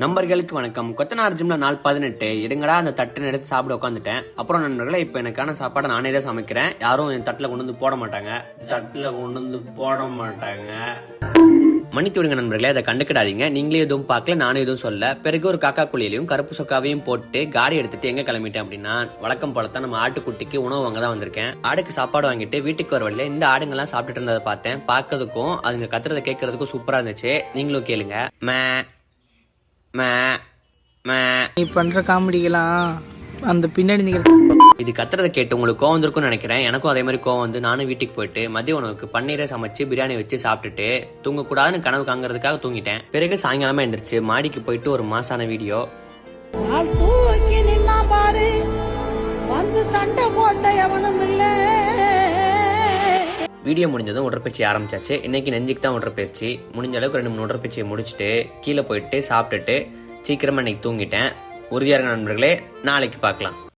நண்பர்களுக்கு வணக்கம். கொத்தனார் ஜிம்ல நாள் 18 எடுங்கடா அந்த தட்டை எடுத்து சாப்பிட உட்காந்துட்டேன். அப்புறம் நண்பர்களே, இப்ப எனக்கான சாப்பாடை நானே தான் சமைக்கிறேன். யாரும் என் தட்டுல கொண்டு வந்து போட மாட்டாங்க. மன்னித்து விடுங்க நண்பர்களே, அதை கண்டுக்கிடாதீங்க. நீங்களே எதுவும் பார்க்கல, நானும் எதுவும் சொல்ல. பிறகு ஒரு காக்கா குழியிலையும் கருப்பு சொக்காவையும் போட்டு காடி எடுத்துட்டு எங்க கிளம்பிட்டேன் அப்படின்னா, வழக்கம் போலத்தான் நம்ம ஆட்டுக்குட்டிக்கு உணவு வாங்க தான் வந்திருக்கேன். ஆடுக்கு சாப்பாடு வாங்கிட்டு வீட்டுக்கு வர வழியில இந்த ஆடுங்கெல்லாம் சாப்பிட்டுட்டு இருந்ததை பார்த்தேன். பார்க்கறதுக்கும் அதுங்க கத்துறதை கேட்கறதுக்கும் சூப்பரா இருந்துச்சு. நீங்களும் கேளுங்க. நீ பண்ற காமெடிகளாம் அந்த பின்னாடி இது கத்துறதை கேட்டு உங்களுக்கு கோவம் வந்திருக்கும்னு நினைக்கிறேன். எனக்கும் அதே மாதிரி கோவம் வந்து நானும் வீட்டுக்கு போயிட்டு மதிய உணவுக்கு பன்னீரை சமைச்சு பிரியாணி வச்சு சாப்பிட்டுட்டு தூங்கக்கூடாதுன்னு கனவு காங்கிறதுக்காக தூங்கிட்டேன். பிறகு சாயங்காலமா எந்திரிச்சு மாடிக்கு போயிட்டு ஒரு மாசான வீடியோ முடிஞ்சதும் உடற்பயிற்சி ஆரம்பிச்சாச்சு. இன்னைக்கு நெஞ்சுக்கு தான் உடற்பயிற்சி. முடிஞ்ச அளவுக்கு 2-3 உடற்பயிற்சியை முடிச்சுட்டு கீழே போயிட்டு சாப்பிட்டுட்டு சீக்கிரமா இன்னைக்கு தூங்கிட்டேன். உறுதியாக இருக்க நண்பர்களே, நாளைக்கு பார்க்கலாம்.